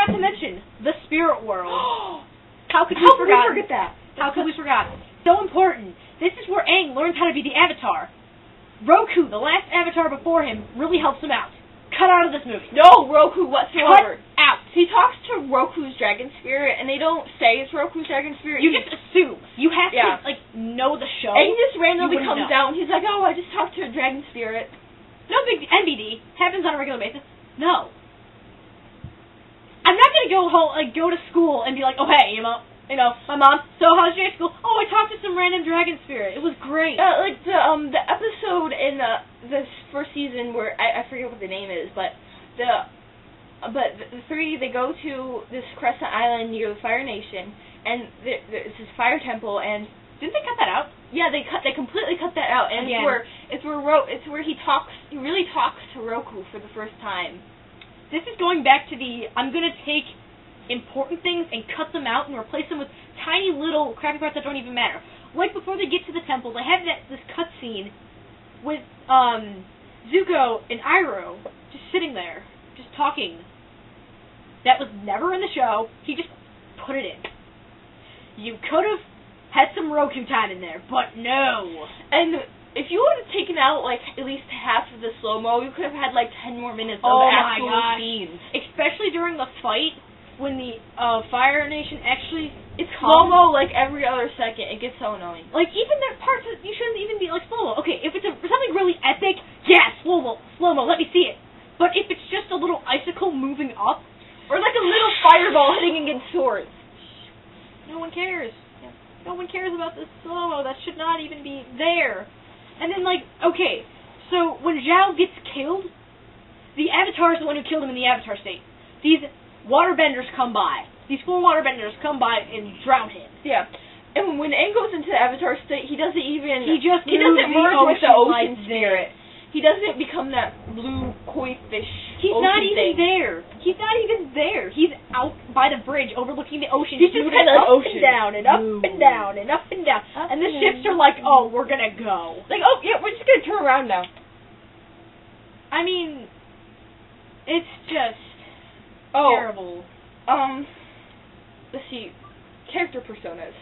not to mention the spirit world. How could we forget that? How could we forget? So important. This is where Aang learns how to be the Avatar. Roku, the last Avatar before him, really helps him out. Cut out of this movie. No Roku whatsoever. Cut out. He talks to Roku's dragon spirit, and they don't say it's Roku's dragon spirit. You just assume. You have to, know the show. And he just randomly comes know. out, and he's like, oh, I just talked to a dragon spirit. No big NBD. Happens on a regular basis. No. I'm not going to go to school and be like, oh, hey, my mom, so how's your day at school? Oh, I talked to some random dragon spirit. It was great. Like the episode in this first season where I forget what the name is, but the three, they go to this crescent island near the Fire Nation, and it's this fire temple, and didn't they cut that out? Yeah, they completely cut that out, and it's where he really talks to Roku for the first time. This is going back to I'm gonna take important things and cut them out and replace them with tiny little crappy parts that don't even matter. Like before they get to the temple, they have this cutscene with Zuko and Iroh just sitting there, just talking. That was never in the show. He just put it in. You could have had some Roku time in there, but no. And if you would have taken out at least half of the slow-mo, you could have had 10 more minutes of actual scenes. Especially during the fight. When the Fire Nation actually slow-mo every other second, it gets so annoying. Even there are parts that you shouldn't even be slow-mo. Okay, if it's something really epic, yeah, slow-mo, let me see it. But if it's just a little icicle moving up, or a little fireball hitting against swords, no one cares. Yeah. No one cares about the slow-mo. That should not even be there. And then okay, so when Zhao gets killed, the Avatar is the one who killed him in the Avatar state. These waterbenders come by. These 4 waterbenders come by and drown him. Yeah. And when Aang goes into the Avatar state, he doesn't merge with the ocean spirit. He doesn't become that blue koi fish. He's not even there. He's not even there. He's out by the bridge overlooking the ocean. He's just kind of up and down and up and down and up and down. And the ships are like, oh, we're gonna go. Oh yeah, we're just gonna turn around now. I mean, it's just terrible. Let's see. Character personas.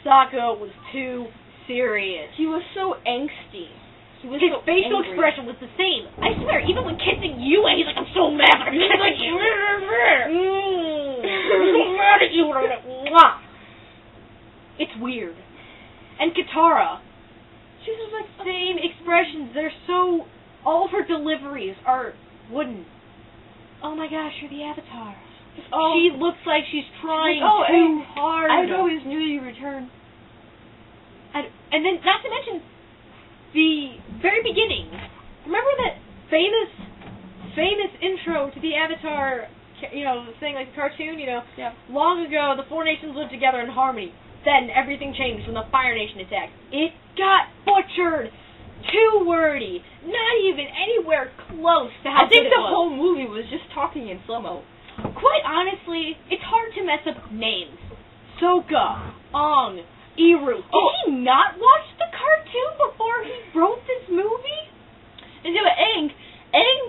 Sokka was too serious. He was so angsty. His facial expression was the same. I swear, even when kissing you, he's like, I'm so mad, but I'm kissing you. I'm so mad at you. It's weird. And Katara. She has same expressions. They're so... All of her deliveries are wooden. Oh my gosh, you're the Avatar. Oh, she looks like she's trying too hard. I always knew you'd return. And then, not to mention, the very beginning. Remember that famous intro to the Avatar, thing the cartoon, Yeah. Long ago, the 4 nations lived together in harmony. Then everything changed when the Fire Nation attacked. It got butchered. Too wordy. Not even anywhere close to how I think good it the was. whole movie was just talking in slow-mo. Quite honestly, it's hard to mess up names. Sokka, Aang, Iroh. Did he not watch the cartoon before he wrote this movie? And yeah, but Aang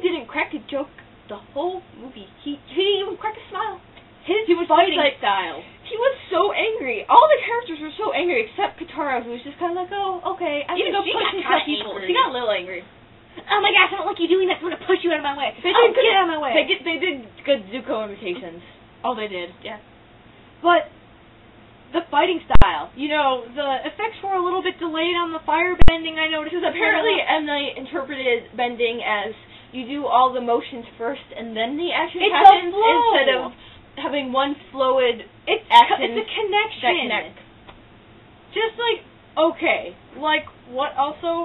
didn't crack a joke the whole movie. He didn't even crack a smile. He was fighting style. He was so angry. All the characters were so angry except Katara, who was just kind of oh, okay. I'm Even gonna go push some people. She got a little angry. Oh my gosh, I don't like you doing that. I'm gonna push you out of my way. Get out of my way. They did good Zuko imitations. Oh, they did. Yeah. But the fighting style, the effects were a little bit delayed on the fire bending. I noticed. Because apparently M. Night interpreted bending as you do all the motions first and then the action happens instead of having one fluid action. It's a connection. Just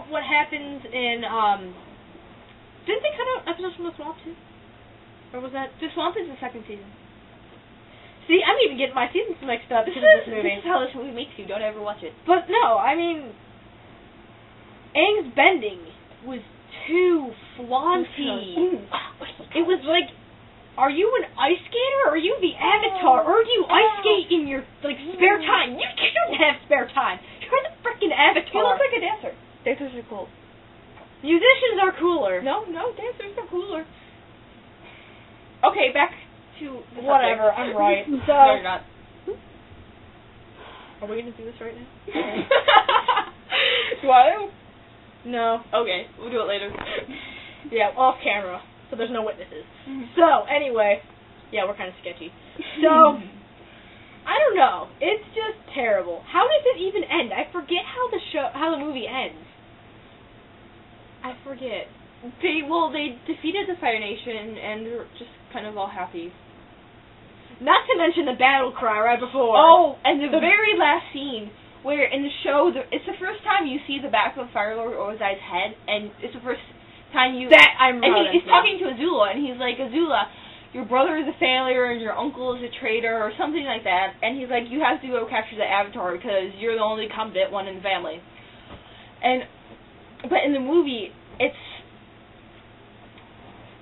what happens in didn't they cut out episodes from the swamp too? Or was that the swamp is the second season? See, I'm even getting my seasons mixed up because of this movie. This is how this movie makes you. Don't ever watch it. But no, I mean, Aang's bending was too flaunty. It was like, are you an ice skater or are you the Avatar? Or do you ice skate in your spare time? You don't have spare time. You're the freaking Avatar. You look like a dancer. Dancers are cool. Musicians are cooler. No, dancers are cooler. Okay, back to the whatever. subject. I'm right. So No, you're not. are we gonna do this right now? Do I? No. Okay, we'll do it later. Yeah, off camera, so there's no witnesses. Mhm. So anyway, yeah, we're kind of sketchy. So I don't know. It's just terrible. How does it even end? I forget how the movie ends. I forget. They defeated the Fire Nation and they're just kind of all happy. Not to mention the battle cry right before. Oh, and the very last scene where in the show it's the first time you see the back of Firelord Ozai's head, and it's the first time you he's talking to Azula, and he's like, Azula, your brother is a failure and your uncle is a traitor or something like that, and he's like, you have to go capture the Avatar because you're the only competent one in the family. But in the movie, it's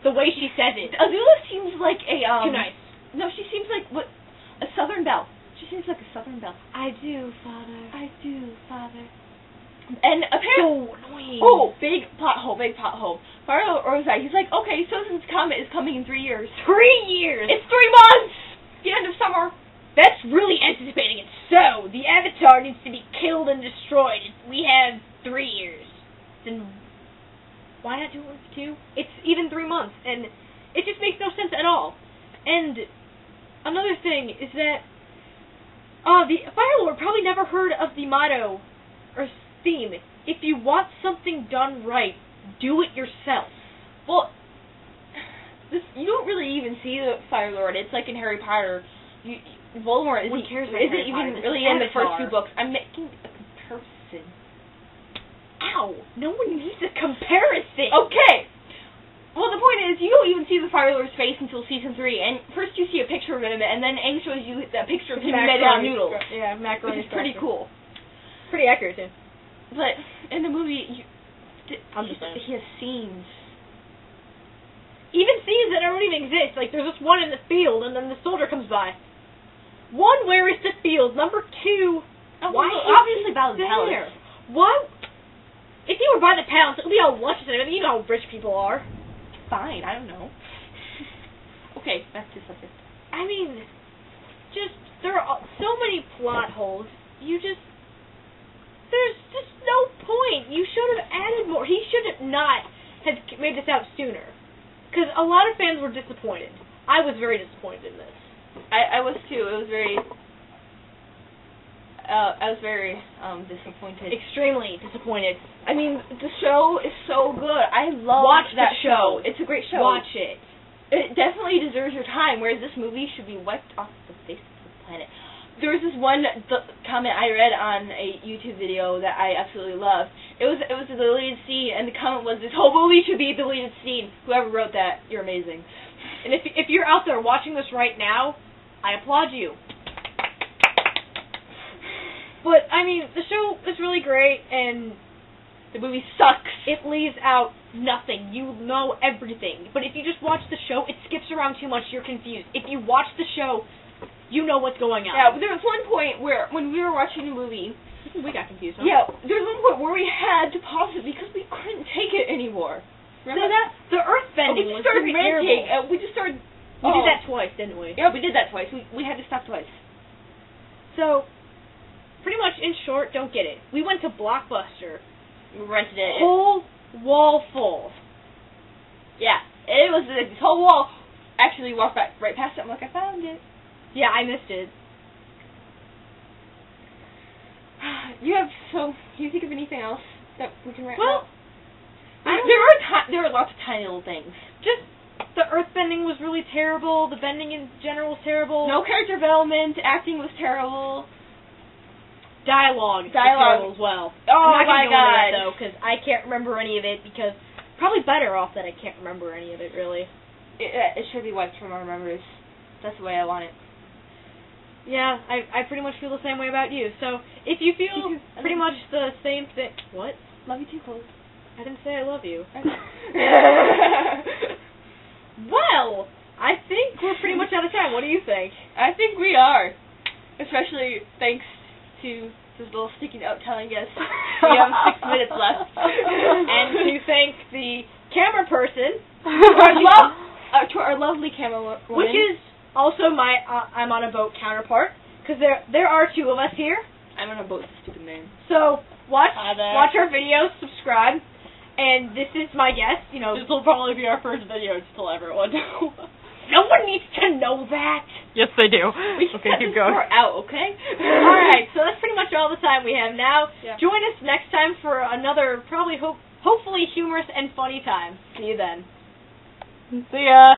the way she says it. Azula seems like a too nice. No, she seems like a Southern belle. She seems like a Southern belle. I do, Father. I do, Father. And apparently, so annoying. Oh, big plot hole. Firelord Ozai, he's like, okay, Sozin's Comet is coming in 3 years. 3 years. It's 3 months. The end of summer. That's really anticipating it. So the Avatar needs to be killed and destroyed. We have 3 years. Then why not do it with 2? It's even 3 months, and it just makes no sense at all. And another thing is that the Firelord probably never heard of the motto or theme. If you want something done right, do it yourself. Well, you don't really even see the Firelord. It's like in Harry Potter. Voldemort isn't even really in the first 2 books. I'm making a comparison. Ow! No one needs a comparison. Okay. Well, the point is, you don't even see the Firelord's face until season 3, and first you see a picture of him, and then Aang shows you that picture of him made out of noodles. Yeah, macaroni. Which is pretty cool. Pretty accurate, too. But in the movie, I'm just saying. he has scenes. Even scenes that don't even exist. Like, there's this one in the field, and then the soldier comes by. 1, where is the field? Number 2, why obviously by the palace. What? If you were by the palace, it would be all luscious and everything. You know how rich people are. Fine, I don't know. Okay, back to subject. I mean, there are so many plot holes. There's just no point. You should have added more. He should not have made this out sooner. Because a lot of fans were disappointed. I was very disappointed in this. I was too. It was very... I was very disappointed. Extremely disappointed. I mean, the show is so good. I love that show. It's a great show. Watch it. It definitely deserves your time, whereas this movie should be wiped off the face of the planet. There was this one comment I read on a YouTube video that I absolutely loved. It was a deleted scene, and the comment was, this whole movie should be a deleted scene. Whoever wrote that, you're amazing. And if you're out there watching this right now, I applaud you. But, I mean, the show is really great, and the movie sucks. It leaves out nothing. You know everything. But if you just watch the show, it skips around too much, you're confused. If you watch the show, you know what's going on. Yeah, but there was one point where, when we were watching the movie... We got confused, huh? Yeah, there was one point where we had to pause it because we couldn't take it anymore. Remember that? The earth bending was very terrible. We just started... We did that twice, didn't we? Yeah, we did that twice. We had to stop twice. So... Pretty much, in short, don't get it. We went to Blockbuster. We rented it. Whole wall full. Yeah, it was this whole wall. Actually, walked right past it. I'm like, I found it. Yeah, I missed it. Do you think of anything else that we can rant about? There were lots of tiny little things. Just the earthbending was really terrible. The bending in general was terrible. No character development. Acting was terrible. Dialogue was terrible as well. Oh I'm not my gonna go into god! that, though, because I can't remember any of it. Because probably better off that I can't remember any of it. Really. It should be wiped from our memories. That's the way I want it. Yeah, I pretty much feel the same way about you. So if you feel pretty much the same thing, what? Love you too, Chloe. I didn't say I love you. Well, I think we're pretty much out of time. What do you think? I think we are. Especially thanks to this little sticky note telling us we have 6 minutes left. And to thank the camera person to our lovely camo woman. Which is also my I'm on a boat counterpart, because there are two of us here. I'm on a boat, stupid name. So watch our videos, subscribe, and this is my guest. You know, this will probably be our first video, just to let everyone know. No one needs to know that. Yes, they do. We should cut keep this going. part out, okay? Alright, so that's pretty much all the time we have now. Yeah. Join us next time for another, probably, hopefully humorous and funny time. See you then. See ya.